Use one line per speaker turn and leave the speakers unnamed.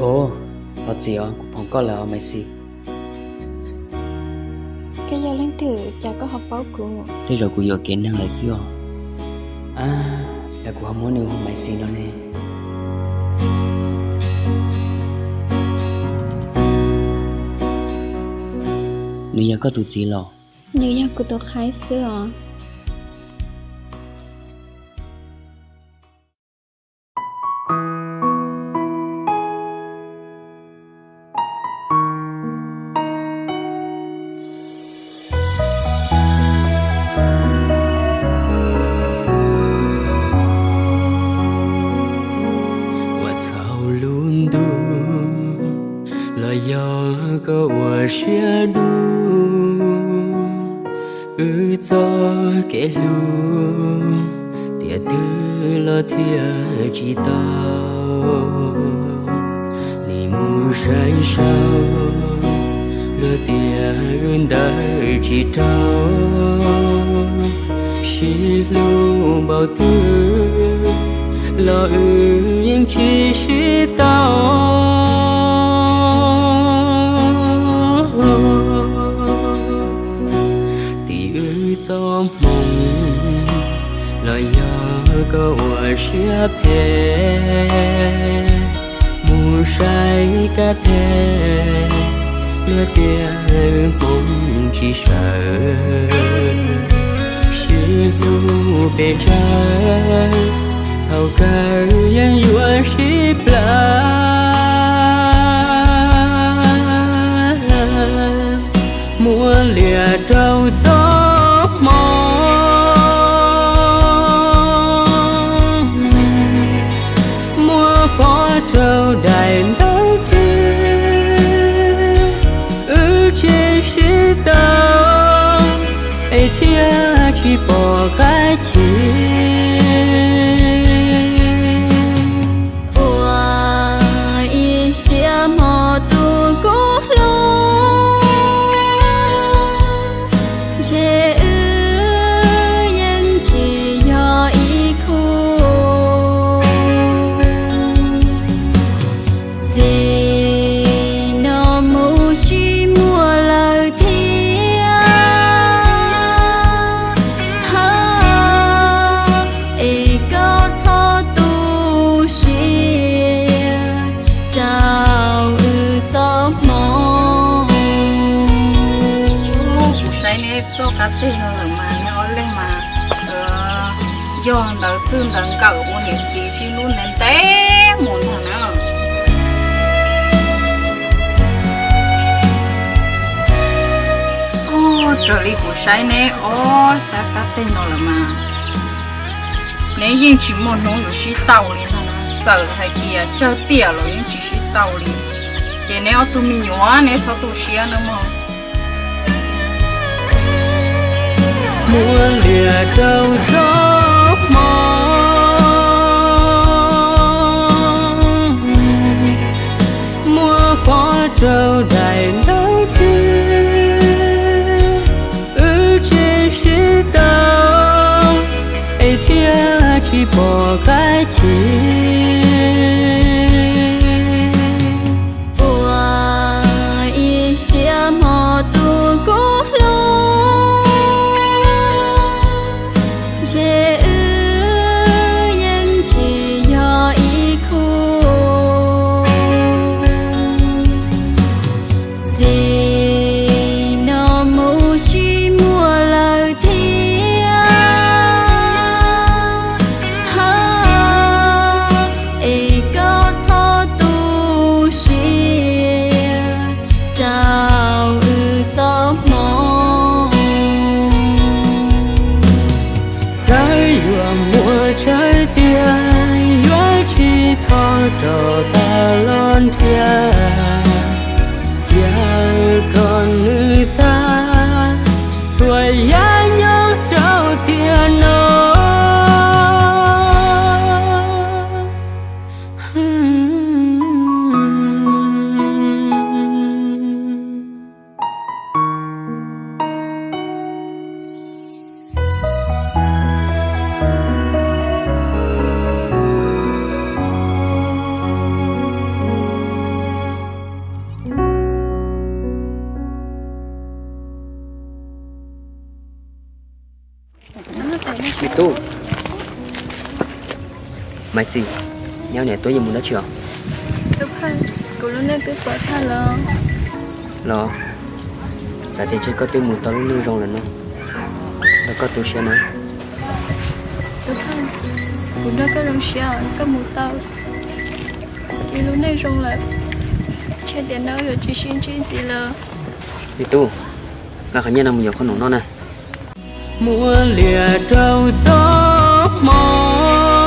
Ồ, thật gì ạ, cũng không có là mày xì.
Cái giờ lên thử chả có học báo của
Thế rồi cũng giờ kiến năng lại xíu. À, là cũng không muốn nữa mày xì nó nè. Nếu giờ có tụt gì lò.
như nhà của tôi khai xưa
Có ủa xia đu cho kẻ lu tiệt tư lo thiệt chỉ tao ni mu say sao lo tiệt đời chỉ tao chỉ lu bao thứ lo yên chỉ tao gió mộng lời gió có ủa xia phê mù say cá thề lứa tiền cũng chỉ sợ chỉ lưu bề trái thâu cả yên yêu chỉ bla mua lìa trâu gió trâu đại đấu trí chế sĩ tao ấy thiên chỉ bỏ cái chi
cho cá tê rồi mà nó lên mà do nó chưng nó cậu của những gì phi luôn nên té muốn thằng nào ô trời đi của sai nè ô sao cá tê nó là mà nếu như chỉ một nỗi rồi xí tàu liền thằng nào sợ hay kia cho tiền rồi nhưng chỉ xí tàu liền thì nếu tụi mình nhỏ nếu sao tụi xí nữa mà
mua lìa trâu gió mong mua có trâu đại đấu trí chế sĩ tao ấy thiên chỉ bỏ cái chi trái tiền yếu chỉ thọ trò ta lon thia thia còn người ta xuôi giá nhau trao tiền nó Mai xì, nhau này tối giờ muốn đã chưa?
Tôi phải, cô lúc này cứ bỏ tha lo.
Lo, sao thì chỉ có tiếng mù tao lúc nương rong là nó. Đâu có tôi sẽ nói.
Tôi phải, cô đã có rong xia, có một tao. Thì lúc này rong là, chạy điện đâu rồi chỉ xin chuyện gì là.
Đi tu, là khả nhân là một nhiều con nổ nó này.
Mua lìa trâu gió mò